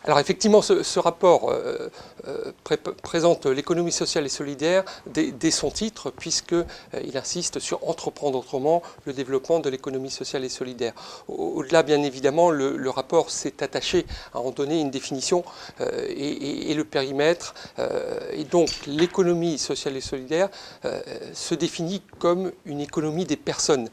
Alors effectivement, ce rapport présente l'économie sociale et solidaire dès son titre, puisqu'il insiste sur entreprendre autrement le développement de l'économie sociale et solidaire. Au-delà, bien évidemment, le rapport s'est attaché à en donner une définition et le périmètre. Et donc l'économie sociale et solidaire se définit comme une économie des personnes.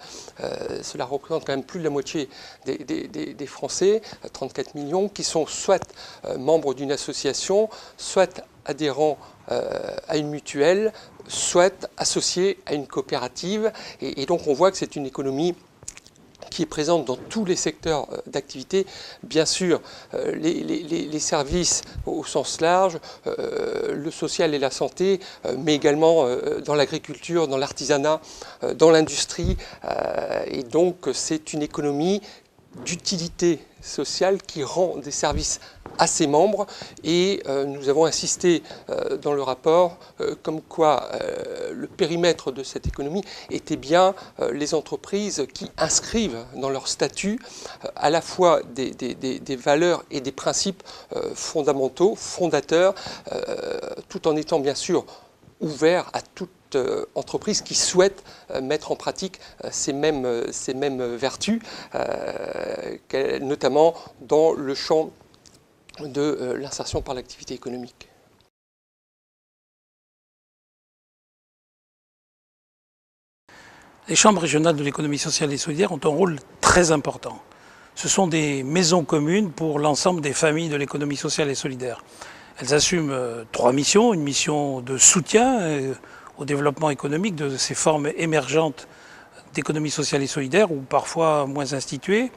Cela représente quand même plus de la moitié des Français, 34 millions, qui sont soit membres d'une association, soit adhérents à une mutuelle, soit associés à une coopérative. Et donc on voit que c'est une économie qui est présente dans tous les secteurs d'activité. Bien sûr, les services au sens large, le social et la santé, mais également dans l'agriculture, dans l'artisanat, dans l'industrie. Et donc c'est une économie d'utilité sociale qui rend des services à ses membres, et nous avons insisté dans le rapport comme quoi le périmètre de cette économie était bien les entreprises qui inscrivent dans leur statut à la fois des valeurs et des principes fondamentaux, fondateurs, tout en étant bien sûr ouverts à toute entreprises qui souhaitent mettre en pratique ces mêmes vertus, notamment dans le champ de l'insertion par l'activité économique. Les chambres régionales de l'économie sociale et solidaire ont un rôle très important. Ce sont des maisons communes pour l'ensemble des familles de l'économie sociale et solidaire. Elles assument 3 missions. Une mission de soutien au développement économique de ces formes émergentes d'économie sociale et solidaire, ou parfois moins instituées.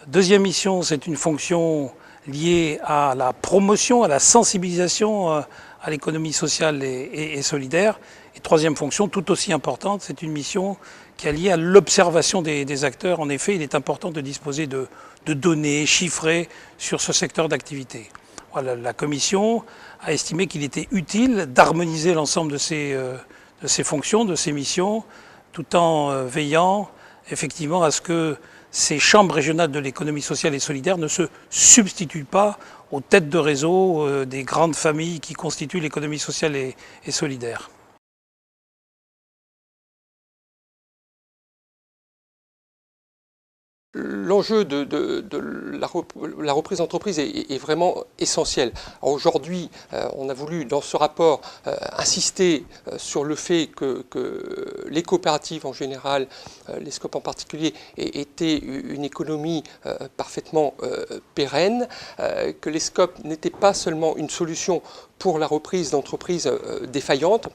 Deuxième mission, c'est une fonction liée à la promotion, à la sensibilisation à l'économie sociale et solidaire. Et troisième fonction, tout aussi importante, c'est une mission qui est liée à l'observation des acteurs. En effet, il est important de disposer de données chiffrées sur ce secteur d'activité. Voilà, la Commission a estimé qu'il était utile d'harmoniser l'ensemble de ces fonctions, de ces missions, tout en veillant effectivement à ce que ces chambres régionales de l'économie sociale et solidaire ne se substituent pas aux têtes de réseau des grandes familles qui constituent l'économie sociale et solidaire. L'enjeu de la reprise d'entreprise est vraiment essentiel. Aujourd'hui, on a voulu dans ce rapport insister sur le fait que les coopératives en général, les SCOP en particulier, étaient une économie parfaitement pérenne, que les SCOP n'étaient pas seulement une solution pour la reprise d'entreprises défaillantes,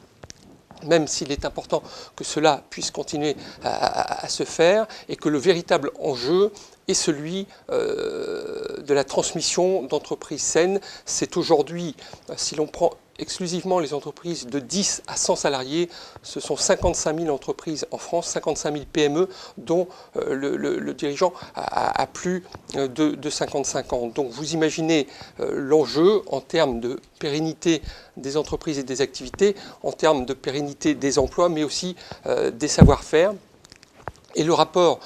même s'il est important que cela puisse continuer à se faire, et que le véritable enjeu est celui de la transmission d'entreprises saines. C'est aujourd'hui, si l'on prend exclusivement les entreprises de 10 à 100 salariés, ce sont 55 000 entreprises en France, 55 000 PME, dont le dirigeant a plus de 55 ans. Donc vous imaginez l'enjeu en termes de pérennité des entreprises et des activités, en termes de pérennité des emplois, mais aussi des savoir-faire. Et le rapport,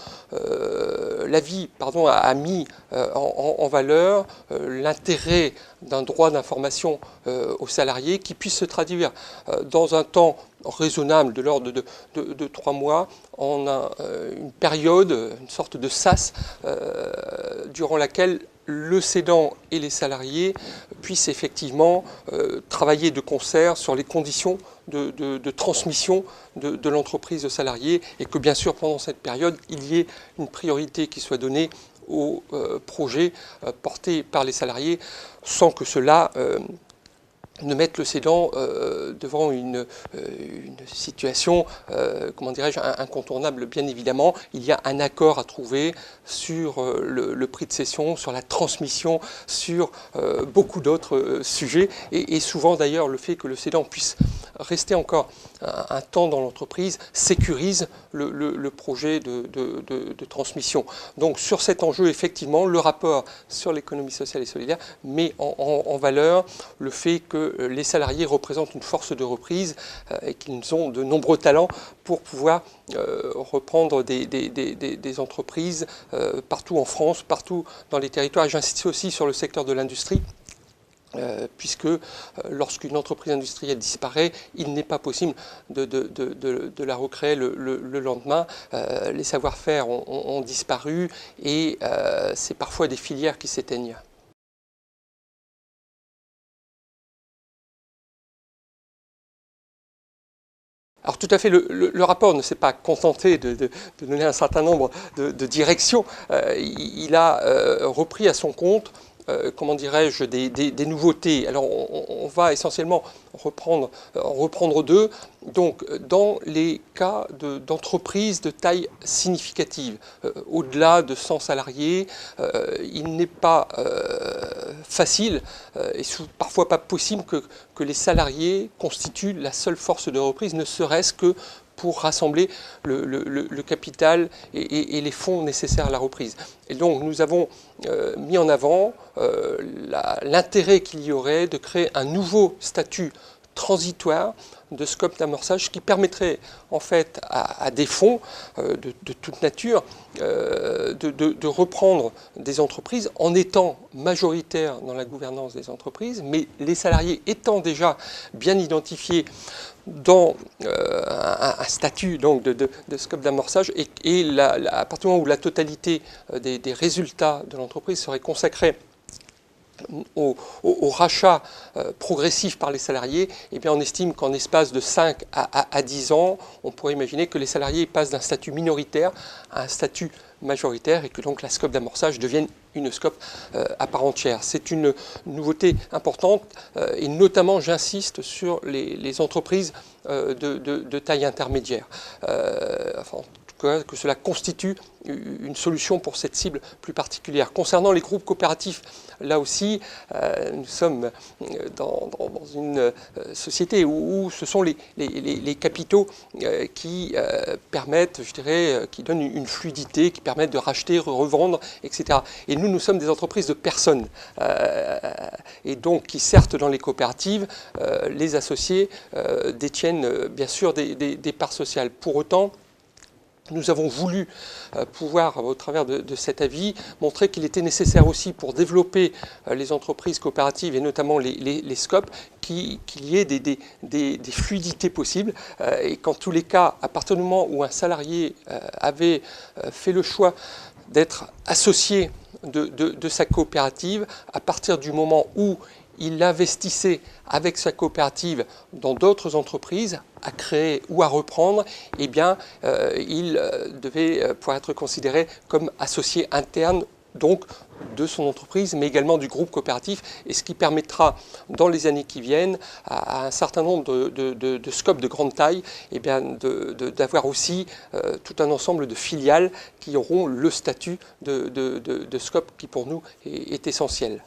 l'avis, a mis en valeur l'intérêt d'un droit d'information aux salariés qui puisse se traduire dans un temps raisonnable de l'ordre de 3 mois en une période, une sorte de sas durant laquelle le cédant et les salariés puissent effectivement travailler de concert sur les conditions de transmission de l'entreprise aux salariés, et que bien sûr pendant cette période il y ait une priorité qui soit donnée aux projets portés par les salariés, sans que cela ne mettre le cédant devant une situation, comment dirais-je, incontournable. Bien évidemment, il y a un accord à trouver sur le prix de cession, sur la transmission, sur beaucoup d'autres sujets, et souvent d'ailleurs le fait que le cédant puisse rester encore un temps dans l'entreprise sécurise le projet de transmission. Donc sur cet enjeu, effectivement, le rapport sur l'économie sociale et solidaire met en valeur le fait que que les salariés représentent une force de reprise et qu'ils ont de nombreux talents pour pouvoir reprendre des entreprises partout en France, partout dans les territoires. Et j'insiste aussi sur le secteur de l'industrie. Puisque lorsqu'une entreprise industrielle disparaît, il n'est pas possible de la recréer le lendemain. Les savoir-faire ont disparu et c'est parfois des filières qui s'éteignent. Alors tout à fait, le rapport ne s'est pas contenté de donner un certain nombre de directions. Il a repris à son compte comment dirais-je, des nouveautés. Alors on va essentiellement reprendre deux. Donc dans les cas d'entreprises de taille significative, au-delà de 100 salariés, il n'est pas facile et parfois pas possible que les salariés constituent la seule force de reprise, ne serait-ce que pour rassembler le capital et les fonds nécessaires à la reprise. Et donc nous avons mis en avant l'intérêt qu'il y aurait de créer un nouveau statut transitoire de scope d'amorçage qui permettrait en fait à des fonds de toute nature de reprendre des entreprises en étant majoritaires dans la gouvernance des entreprises, mais les salariés étant déjà bien identifiés dans un statut donc, de scope d'amorçage et à partir du moment où la totalité des résultats de l'entreprise serait consacrée au rachat progressif par les salariés, eh bien on estime qu'en espace de 5 à 10 ans, on pourrait imaginer que les salariés passent d'un statut minoritaire à un statut majoritaire et que donc la scope d'amorçage devienne une scope à part entière. C'est une nouveauté importante et notamment j'insiste sur les entreprises de taille intermédiaire. Enfin, que cela constitue une solution pour cette cible plus particulière. Concernant les groupes coopératifs, là aussi, nous sommes dans une société où ce sont les capitaux qui permettent, je dirais, qui donnent une fluidité, qui permettent de racheter, revendre, etc. Et nous sommes des entreprises de personnes. Et donc, qui certes, dans les coopératives, les associés détiennent bien sûr des parts sociales. Pour autant, nous avons voulu pouvoir, au travers de cet avis, montrer qu'il était nécessaire aussi pour développer les entreprises coopératives et notamment les SCOP, qu'il y ait des fluidités possibles et qu'en tous les cas, à partir du moment où un salarié avait fait le choix d'être associé de sa coopérative, à partir du moment où il investissait avec sa coopérative dans d'autres entreprises à créer ou à reprendre, eh bien, il devait pouvoir être considéré comme associé interne donc de son entreprise, mais également du groupe coopératif, et ce qui permettra, dans les années qui viennent, à un certain nombre de scopes de grande taille, eh bien, d'avoir aussi tout un ensemble de filiales qui auront le statut de scope qui, pour nous, est essentiel.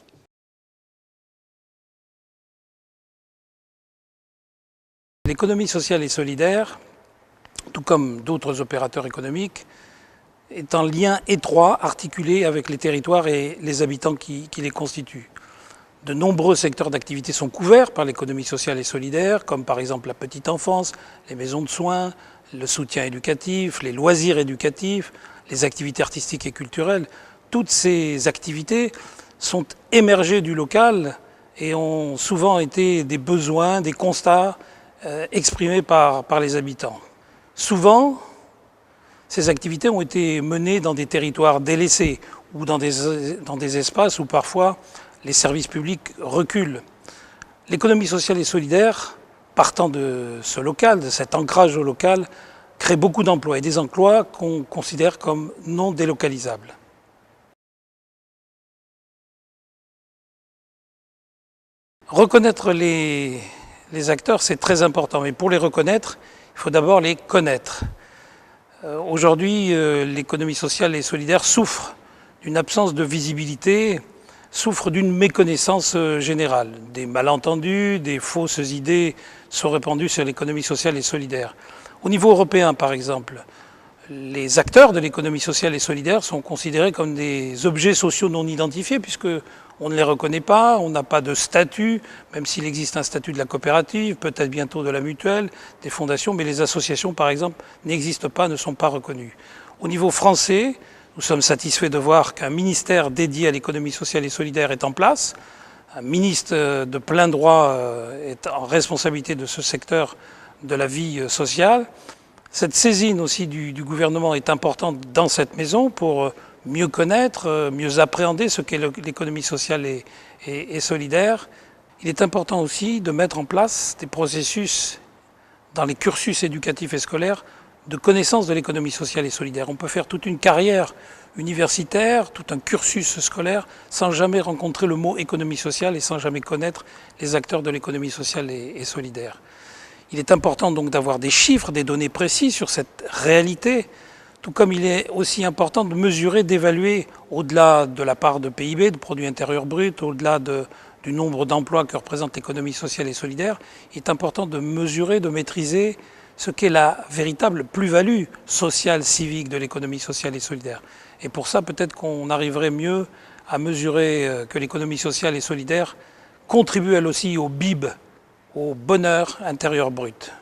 L'économie sociale et solidaire, tout comme d'autres opérateurs économiques, est en lien étroit, articulé avec les territoires et les habitants qui les constituent. De nombreux secteurs d'activité sont couverts par l'économie sociale et solidaire, comme par exemple la petite enfance, les maisons de soins, le soutien éducatif, les loisirs éducatifs, les activités artistiques et culturelles. Toutes ces activités sont émergées du local et ont souvent été des besoins, des constats exprimés par les habitants. Souvent, ces activités ont été menées dans des territoires délaissés ou dans des espaces où parfois les services publics reculent. L'économie sociale et solidaire, partant de ce local, de cet ancrage au local, crée beaucoup d'emplois et des emplois qu'on considère comme non délocalisables. Reconnaître les acteurs, c'est très important, mais pour les reconnaître, il faut d'abord les connaître. Aujourd'hui, l'économie sociale et solidaire souffre d'une absence de visibilité, souffre d'une méconnaissance générale. Des malentendus, des fausses idées sont répandues sur l'économie sociale et solidaire. Au niveau européen, par exemple, les acteurs de l'économie sociale et solidaire sont considérés comme des objets sociaux non identifiés, puisque On ne les reconnaît pas, on n'a pas de statut, même s'il existe un statut de la coopérative, peut-être bientôt de la mutuelle, des fondations, mais les associations, par exemple, n'existent pas, ne sont pas reconnues. Au niveau français, nous sommes satisfaits de voir qu'un ministère dédié à l'économie sociale et solidaire est en place. Un ministre de plein droit est en responsabilité de ce secteur de la vie sociale. Cette saisine aussi du gouvernement est importante dans cette maison pour mieux connaître, mieux appréhender ce qu'est l'économie sociale et solidaire. Il est important aussi de mettre en place des processus dans les cursus éducatifs et scolaires de connaissance de l'économie sociale et solidaire. On peut faire toute une carrière universitaire, tout un cursus scolaire, sans jamais rencontrer le mot économie sociale et sans jamais connaître les acteurs de l'économie sociale et solidaire. Il est important donc d'avoir des chiffres, des données précises sur cette réalité, tout comme il est aussi important de mesurer, d'évaluer, au-delà de la part de PIB, de produit intérieur brut, au-delà du nombre d'emplois que représente l'économie sociale et solidaire, il est important de mesurer, de maîtriser ce qu'est la véritable plus-value sociale, civique de l'économie sociale et solidaire. Et pour ça, peut-être qu'on arriverait mieux à mesurer que l'économie sociale et solidaire contribue elle aussi au BIB, au bonheur intérieur brut.